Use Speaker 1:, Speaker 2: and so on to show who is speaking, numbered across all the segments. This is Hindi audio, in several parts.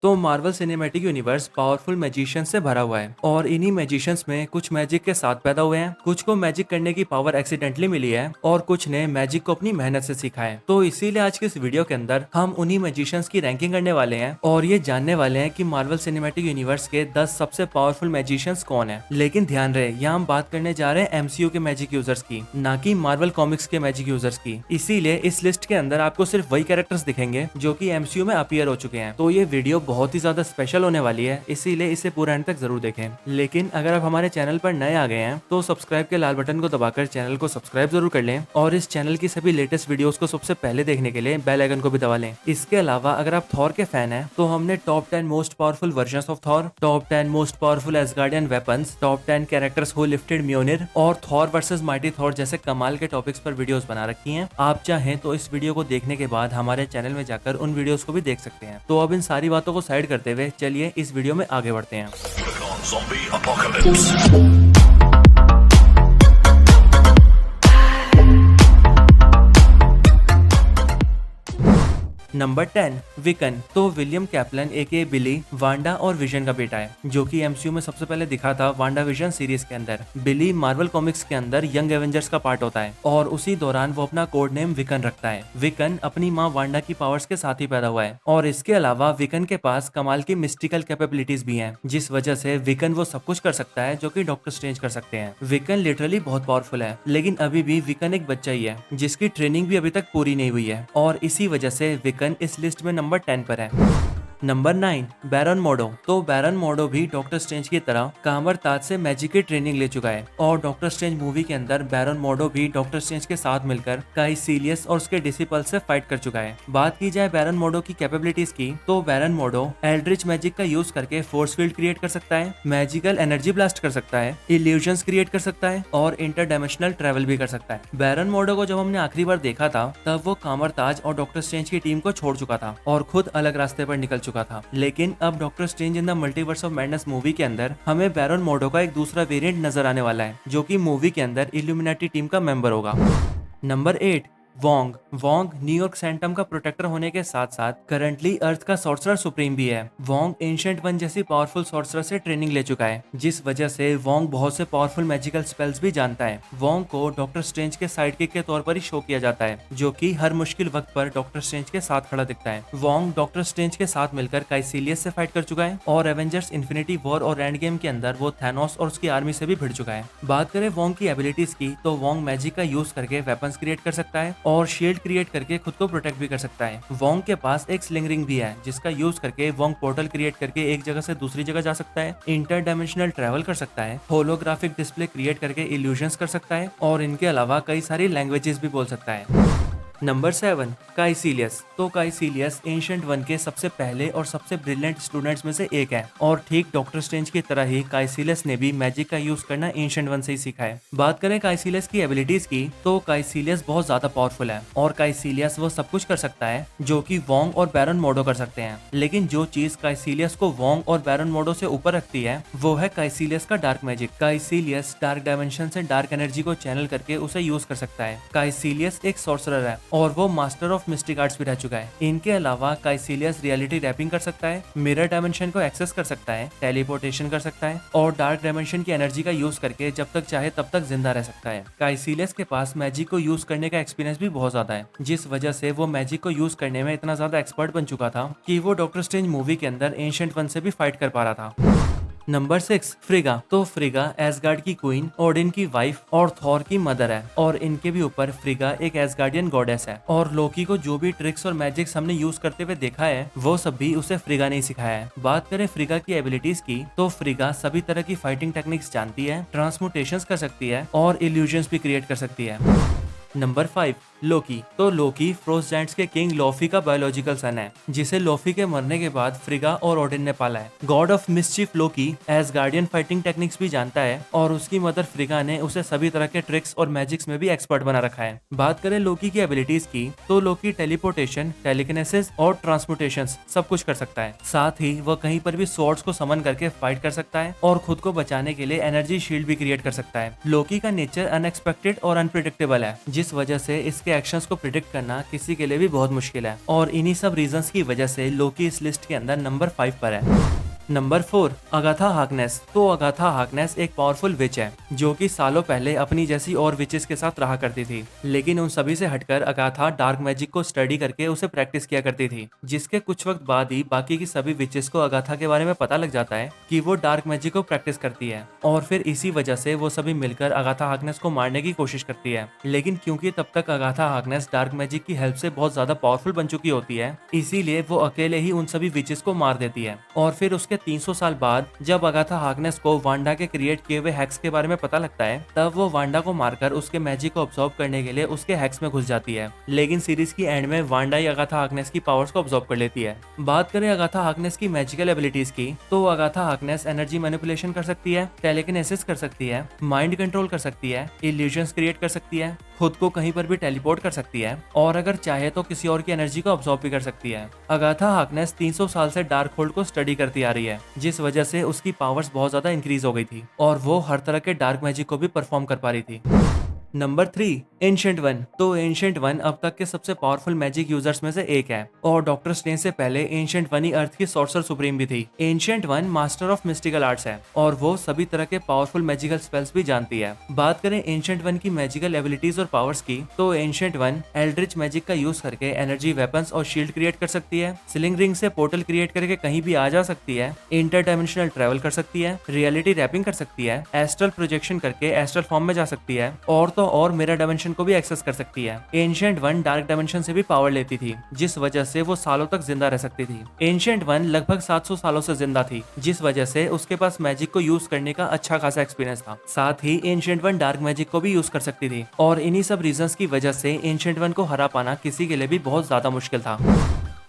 Speaker 1: तो Marvel cinematic universe powerful magicians से भरा हुआ है और इन्हीं मैजिशियंस में कुछ मैजिक के साथ पैदा हुए हैं, कुछ को मैजिक करने की पावर एक्सीडेंटली मिली है और कुछ ने मैजिक को अपनी मेहनत से सीखा है। तो इसीलिए आज के इस वीडियो के अंदर हम उन्हीं मैजिशियंस की रैंकिंग करने वाले हैं और ये जानने वाले हैं कि मार्वल सिनेमैटिक यूनिवर्स के 10 सबसे पावरफुल मैजिशियंस कौन है। लेकिन ध्यान रहे, यहाँ हम बात करने जा रहे हैं एमसीयू के मैजिक यूजर्स की, ना कि मार्वल कॉमिक्स के मैजिक यूजर्स की। इसीलिए इस लिस्ट के अंदर आपको सिर्फ वही कैरेक्टर्स दिखेंगे जो कि एमसीयू में अपीयर हो चुके हैं। तो ये वीडियो बहुत ही ज्यादा स्पेशल होने वाली है, इसीलिए इसे पूरा एंड तक जरूर देखें। लेकिन अगर आप हमारे चैनल पर नए आ गए हैं तो सब्सक्राइब के लाल बटन को दबाकर चैनल को सब्सक्राइब जरूर कर लें और इस चैनल की सभी लेटेस्ट वीडियोस को सबसे पहले देखने के लिए बेल आइकन को भी दबा लें। इसके अलावा अगर आप थॉर के फैन हैं तो हमने top 10 most powerful versions of Thor, top 10 most powerful Asgardian weapons, top 10 characters who lifted म्योनिर और थॉर वर्सेस माइटी थॉर जैसे कमाल के टॉपिक्स पर वीडियोस बना रखी हैं। आप चाहें तो इस वीडियो को देखने के बाद हमारे चैनल में जाकर उन वीडियोस को भी देख सकते हैं। तो अब इन सारी बातों को साइड करते हुए चलिए इस वीडियो में आगे बढ़ते हैं। नंबर 10 विकन। तो विलियम कैप्लन एके बिली, वांडा और विजन का बेटा है, जो कि एमसीयू में सबसे पहले दिखा था वांडा विजन सीरीज के अंदर। बिली मार्वल कॉमिक्स के अंदर यंग एवेंजर्स का पार्ट होता है और उसी दौरान वो अपना कोड नेम विकन रखता है। विकन अपनी माँ वांडा की पावर्स के साथ ही पैदा हुआ है और इसके अलावा विकन के पास कमाल की मिस्टिकल कैपेबिलिटीज भी हैं, जिस वजह से विकन वो सब कुछ कर सकता है जो कि डॉक्टर स्ट्रेंज कर सकते हैं। विकन लिटरली बहुत पावरफुल है, लेकिन अभी भी विकन एक बच्चा ही है जिसकी ट्रेनिंग भी अभी तक पूरी नहीं हुई है और इसी वजह से विकन इस लिस्ट में नंबर 10 पर है। नंबर 9 बैरन मोडो। तो बैरन मोडो भी डॉक्टर स्ट्रेंज की तरह कामर ताज से मैजिक की ट्रेनिंग ले चुका है और डॉक्टर स्ट्रेंज मूवी के अंदर बैरन मोडो भी डॉक्टर स्ट्रेंज के साथ मिलकर काइसिलियस और उसके डिसिपल से फाइट कर चुका है। बात की जाए बैरन मोडो की कैपेबिलिटीज की तो बैरन मोडो एल्ड्रिच मैजिक का यूज करके फोर्स फील्ड क्रिएट कर सकता है, मैजिकल एनर्जी ब्लास्ट कर सकता है, इल्यूजन्स क्रिएट कर सकता है और इंटरडायमेंशनल ट्रेवल भी कर सकता है। बैरन मोडो को जब हमने आखिरी बार देखा था तब वो कामर ताज और डॉक्टर स्ट्रेंज की टीम को छोड़ चुका था और खुद अलग रास्ते पर निकल चुका था। लेकिन अब doctor strange in the multiverse of madness movie के अंदर हमें बैरन मोडो का एक दूसरा वेरिएंट नजर आने वाला है, जो कि मूवी के अंदर इल्यूमिनाटी टीम का मेंबर होगा। Number 8 Wong. Wong New York sanctum का प्रोटेक्टर होने के साथ साथ करंटली अर्थ का सॉर्सरर सुप्रीम भी है। वोंग एंशिएंट वन जैसी पावरफुल सॉर्सरर से ट्रेनिंग ले चुका है, जिस वजह से वोंग बहुत से पावरफुल मैजिकल स्पेल्स भी जानता है। वोंग को डॉक्टर स्ट्रेंज के साइडकिक के तौर पर ही शो किया जाता है, जो कि हर मुश्किल वक्त पर डॉक्टर स्ट्रेंज के साथ खड़ा दिखता है। वोंग डॉक्टर स्ट्रेंज के साथ मिलकर काइसिलियस से फाइट कर चुका है और एवेंजर्स इन्फिनिटी वॉर और एंड गेम के अंदर वो थैनोस और उसकी आर्मी से भी भिड़ चुका है। बात करें वोंग की एबिलिटीज की तो वोंग मैजिक का यूज करके वेपन्स क्रिएट कर सकता है और शील्ड क्रिएट करके खुद को प्रोटेक्ट भी कर सकता है। वोंग के पास एक स्लिंग रिंग भी है, जिसका यूज करके वोंग पोर्टल क्रिएट करके एक जगह से दूसरी जगह जा सकता है, इंटरडायमेंशनल ट्रैवल कर सकता है, होलोग्राफिक डिस्प्ले क्रिएट करके इल्यूजन्स कर सकता है और इनके अलावा कई सारी लैंग्वेजेस भी बोल सकता है। नंबर 7 काइसिलियस। तो काइसिलियस एंशिएंट वन के सबसे पहले और सबसे ब्रिलियंट स्टूडेंट्स में से एक है और ठीक डॉक्टर स्ट्रेंज की तरह ही काइसिलियस ने भी मैजिक का यूज करना एंशिएंट वन से ही सीखा है। बात करें काइसिलियस की एबिलिटीज की तो काइसिलियस बहुत ज्यादा पावरफुल है और काइसिलियस वो सब कुछ कर सकता है जो कि वोंग और बैरन मोडो कर सकते हैं। लेकिन जो चीज काइसिलियस को वोंग और बैरन मोडो से ऊपर रखती है वो है काइसिलियस का डार्क मैजिक। काइसिलियस डार्क डायमेंशन से डार्क एनर्जी को चैनल करके उसे यूज कर सकता है। काइसिलियस एक सॉर्सरर है और वो मास्टर ऑफ मिस्टिक आर्ट्स भी रह चुका है। इनके अलावा काइसिलियस रियलिटी रैपिंग कर सकता है, मिरर डायमेंशन को एक्सेस कर सकता है, टेलीपोर्टेशन कर सकता है और डार्क डायमेंशन की एनर्जी का यूज करके जब तक चाहे तब तक जिंदा रह सकता है। काइसिलियस के पास मैजिक को यूज करने का एक्सपीरियंस भी बहुत ज्यादा है, जिस वजह से वो मैजिक को यूज करने में इतना ज्यादा एक्सपर्ट बन चुका था कि वो डॉक्टर स्ट्रेंज मूवी के अंदर एंशिएंट वन से भी फाइट कर पा रहा था। नंबर 6 फ्रिगा। तो फ्रिगा एसगार्ड की क्वीन, ओडिन की वाइफ और थॉर की मदर है और इनके भी ऊपर फ्रिगा एक एसगार्डियन गॉडेस है और लोकी को जो भी ट्रिक्स और मैजिक्स हमने यूज करते हुए देखा है वो सब भी उसे फ्रिगा ने सिखाया है। बात करें फ्रिगा की एबिलिटीज की तो फ्रिगा सभी तरह की फाइटिंग टेक्निक्स जानती है, ट्रांसमुटेशंस कर सकती है और इल्यूजन्स भी क्रिएट कर सकती है। नंबर 5 लोकी। तो लोकी फ्रोस्ट जायंट्स के किंग लोफी का बायोलॉजिकल सन है, जिसे लोफी के मरने के बाद फ्रिगा और ओडिन ने पाला है। God of mischief Loki Asgardian fighting techniques भी जानता है और उसकी मदर फ्रिगा ने उसे सभी तरह के ट्रिक्स और मैजिक्स में भी एक्सपर्ट बना रखा है। बात करें लोकी की एबिलिटीज की तो लोकी टेलीपोर्टेशन, टेलीकिनेसिस और ट्रांसमुटेशंस सब कुछ कर सकता है। साथ ही वह कहीं पर भी स्वॉर्ड्स को समन करके फाइट कर सकता है और खुद को बचाने के लिए एनर्जी शील्ड भी क्रिएट कर सकता है। लोकी का नेचर अनएक्सपेक्टेड और अनप्रिडिक्टेबल है, जिस वजह से इसके एक्शंस को प्रिडिक्ट करना किसी के लिए भी बहुत मुश्किल है, और इन्हीं सब रीजंस की वजह से लोकी इस लिस्ट के अंदर नंबर 5 पर है। Number 4, Agatha Harkness. तो अगाथा हार्कनेस एक पावरफुल विच है जो कि सालों पहले अपनी जैसी और विचेस के साथ रहा करती थी, लेकिन उन सभी से हटकर अगाथा डार्क मैजिक को स्टडी करके उसे प्रैक्टिस किया करती थी, जिसके कुछ वक्त बाद ही बाकी की सभी विचेस को अगाथा के बारे में पता लग जाता है कि वो डार्क मैजिक को प्रैक्टिस करती है, और फिर इसी वजह से वो सभी मिलकर अगाथा हार्कनेस को मारने की कोशिश करती है। लेकिन क्योंकि तब तक अगाथा हार्कनेस डार्क मैजिक की हेल्प से बहुत ज्यादा पावरफुल बन चुकी होती है, इसीलिए वो अकेले ही उन सभी विचेस को मार देती है। और फिर उसके 300 साल बाद जब अगाथा हार्कनेस को वांडा के क्रिएट किए हुए हैक्स के बारे में पता लगता है, तब वो वांडा को मारकर उसके मैजिक को ऑब्जॉर्व करने के लिए उसके हैक्स में घुस जाती है। लेकिन सीरीज की एंड में वांडा ही अगाथा हार्कनेस की पावर्स को ऑब्जॉर्व कर लेती है। बात करें अगाथा हार्कनेस की मैजिकल एबिलिटीज की, तो अगाथा हार्कनेस एनर्जी मैनिपुलेशन कर सकती है, टेलीकिनेसिस कर सकती है, माइंड कंट्रोल कर सकती है, इल्यूजन्स क्रिएट कर सकती है, खुद को कहीं पर भी टेलीपोर्ट कर सकती है, और अगर चाहे तो किसी और की एनर्जी को ऑब्जॉर्व भी कर सकती है। अगाथा हार्कनेस 300 साल से डार्क होल्ड को स्टडी करती आ रही है, जिस वजह से उसकी पावर्स बहुत ज्यादा इंक्रीज हो गई थी और वो हर तरह के डार्क मैजिक को भी परफॉर्म कर पा रही थी। Number 3, ancient one. तो एंशिएंट वन अब तक के सबसे पावरफुल मैजिक यूजर्स में से एक है, और डॉक्टर स्ट्रेंज से पहले एंशिएंट वन ही अर्थ की सॉर्सर सुप्रीम भी थी। Ancient one master of mystical arts है, और वो सभी तरह के पावरफुल मैजिकल स्पेल्स भी जानती है। बात करें एंशिएंट वन की मैजिकल एबिलिटीज और पावर्स की, तो एंशिएंट वन एल्ड्रिच मैजिक का यूज करके एनर्जी वेपन्स और शील्ड क्रिएट कर सकती है, स्लिंग रिंग से पोर्टल क्रिएट करके कहीं भी आ जा सकती है, इंटर डायमेंशनल ट्रेवल कर सकती है, रियलिटी रैपिंग कर सकती है, एस्ट्रल प्रोजेक्शन करके एस्ट्रल फॉर्म में जा सकती है, और मिरर डायमेंशन को भी एक्सेस कर सकती है। एंशिएंट वन डार्क डायमेंशन से भी पावर लेती थी, जिस वजह से वो सालों तक जिंदा रह सकती थी। एंशिएंट वन लगभग 700 सालों से जिंदा थी, जिस वजह से उसके पास मैजिक को यूज करने का अच्छा खासा एक्सपीरियंस था। साथ ही एंशिएंट वन डार्क मैजिक को भी यूज कर सकती थी, और इन्हीं सब रीजंस की वजह से एंशिएंट वन को हरा पाना किसी के लिए भी बहुत ज्यादा मुश्किल था।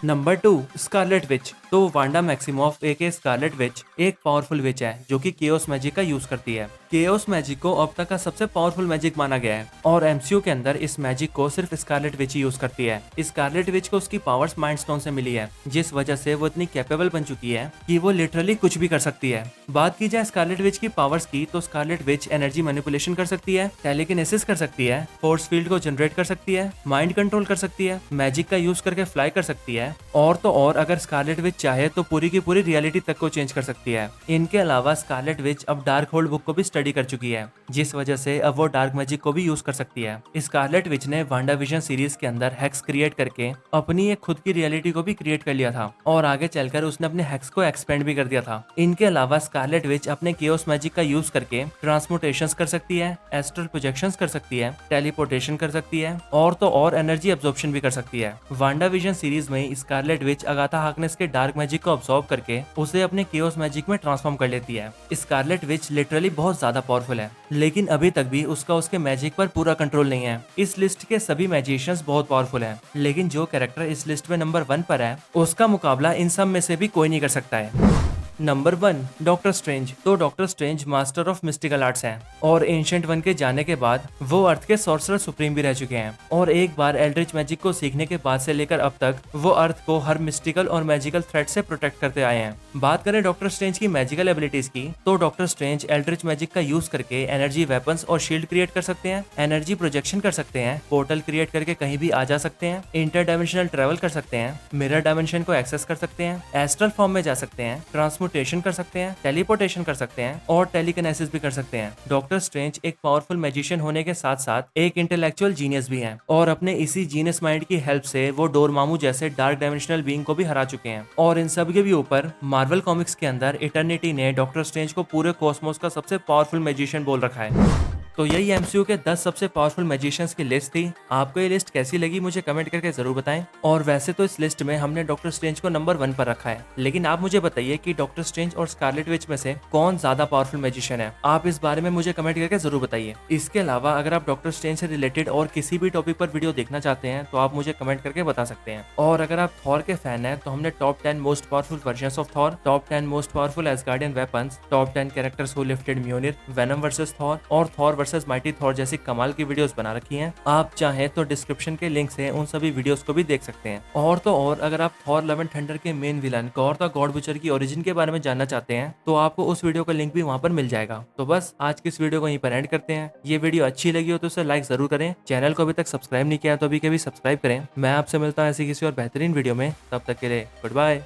Speaker 1: Number 2, Scarlet Witch. तो वांडा मैक्सिमोफ एके स्कारलेट विच एक पावरफुल विच है जो कि केओस मैजिक का यूज करती है। केओस मैजिक को अब तक का सबसे पावरफुल मैजिक माना गया है, और एमसीयू के अंदर इस मैजिक को सिर्फ स्कारलेट विच ही यूज करती है। स्कारलेट विच को उसकी पावर्स माइंड स्टोन से मिली है, जिस वजह से वो इतनी कैपेबल बन चुकी है कि वो लिटरली कुछ भी कर सकती है। बात की जाए स्कारलेट विच की पावर्स की, तो स्कारलेट विच एनर्जी मैनिपुलेशन कर सकती है, टेलीकिनेसिस कर सकती है, फोर्स फील्ड को जनरेट कर सकती है, माइंड कंट्रोल कर सकती है, मैजिक का यूज करके फ्लाई कर सकती है, और तो और अगर स्कारलेट विच चाहे तो पूरी की पूरी रियलिटी तक को चेंज कर सकती है। इनके अलावा स्कारलेट विच अब डार्क होल्ड बुक को भी स्टडी कर चुकी है, जिस वजह से अब वो डार्क मैजिक को भी यूज कर सकती है। स्कारलेट विच ने वांडा विजन सीरीज के अंदर हैक्स क्रिएट करके अपनी एक खुद की रियलिटी को भी क्रिएट कर लिया था, और आगे चलकर उसने अपने हैक्स को एक्सपेंड भी कर दिया था। इनके अलावा स्कारलेट विच अपने केओस मैजिक का यूज करके ट्रांसमोटेशंस कर सकती है, एस्ट्रल प्रोजेक्शंस कर सकती है, टेलीपोर्टेशन कर सकती है, और तो और एनर्जी एब्जॉर्प्शन भी कर सकती है। वांडा विजन सीरीज में स्कारलेट विच अगाथा हार्कनेस के डार्क मैजिक को अब्सॉर्ब करके उसे अपने केओस मैजिक में ट्रांसफॉर्म कर लेती है। स्कारलेट विच लिटरली बहुत ज्यादा पावरफुल है, लेकिन अभी तक भी उसका उसके मैजिक पर पूरा कंट्रोल नहीं है। इस लिस्ट के सभी मैजिशियंस बहुत पावरफुल हैं, लेकिन जो कैरेक्टर इस लिस्ट में नंबर 1 पर है उसका मुकाबला इन सब में से भी कोई नहीं कर सकता है। Number 1, Doctor Strange. तो Doctor Strange master of mystical arts हैं, और एंशिएंट वन के जाने के बाद वो अर्थ के सॉर्सरर सुप्रीम भी रह चुके हैं, और एक बार एल्ड्रिच मैजिक को सीखने के बाद से लेकर अब तक वो अर्थ को हर मिस्टिकल और मैजिकल थ्रेट से प्रोटेक्ट करते आए हैं। बात करें डॉक्टर स्ट्रेंज की मैजिकल एबिलिटीज की, तो डॉक्टर स्ट्रेंज एल्ड्रिच मैजिक का यूज करके एनर्जी वेपन्स और शील्ड क्रिएट कर सकते हैं, एनर्जी प्रोजेक्शन कर सकते हैं, पोर्टल क्रिएट करके कहीं भी आ जा सकते हैं, इंटर डायमेंशनल ट्रेवल कर सकते हैं, मिरर डायमेंशन को एक्सेस कर सकते हैं, एस्ट्रल फॉर्म में जा सकते हैं, ट्रांसमोटेशन कर सकते हैं, टेलीपोर्टेशन कर सकते हैं, और टेलीकिनेसिस भी कर सकते हैं। डॉक्टर स्ट्रेंज एक पावरफुल मैजिशियन होने के साथ साथ एक इंटेलेक्चुअल जीनियस भी हैं, और अपने इसी जीनियस माइंड की हेल्प से वो डोरमामू जैसे डार्क डायमेंशनल बीइंग को भी हरा चुके हैं। और इन सब के भी ऊपर मार्वल कॉमिक्स के अंदर इटर्निटी ने डॉक्टर स्ट्रेंज को पूरे कॉस्मोस का सबसे पावरफुल मैजिशियन बोल रखा है। तो यही एमसीयू के 10 सबसे पावरफुल मैजिशियंस की लिस्ट थी। आपको ये लिस्ट कैसी लगी मुझे कमेंट करके जरूर बताएं। और वैसे तो इस लिस्ट में हमने डॉक्टर स्ट्रेंज को नंबर 1 पर रखा है, लेकिन आप मुझे बताइए कि डॉक्टर स्ट्रेंज और स्कारलेट विच में से कौन ज्यादा पावरफुल मैजिशियन है। आप इस बारे में मुझे कमेंट करके जरूर बताइए। इसके अलावा अगर आप डॉक्टर स्ट्रेंज से रिलेटेड और किसी भी टॉपिक पर वीडियो देखना चाहते हैं तो आप मुझे कमेंट करके बता सकते हैं। और अगर आप थॉर के फैन हैं तो हमने top 10 most powerful versions of Thor, top 10 most powerful Asgardian weapons, top 10 characters who lifted म्योनिर, वेनम वर्सेस थॉर और थॉर वर्सेस माइटी थॉर जैसी कमाल की वीडियोस बना रखी हैं। आप चाहें तो डिस्क्रिप्शन के लिंक से उन सभी वीडियोस को भी देख सकते हैं। और तो और अगर आप थॉर लव एंड थंडर के main villain gore the God butcher की ओरिजिन के बारे में जानना चाहते हैं तो आपको उस वीडियो का लिंक भी वहां पर मिल जाएगा। तो बस आज की इस वीडियो को यहीं पर एंड करते हैं। ये वीडियो अच्छी लगी हो तो उसे लाइक जरूर करें। चैनल को अभी तक सब्सक्राइब नहीं किया तो अभी कभी सब्सक्राइब करें। मैं आपसे मिलता हूं ऐसी किसी और बेहतरीन वीडियो में। तब तक के लिए गुड बाय।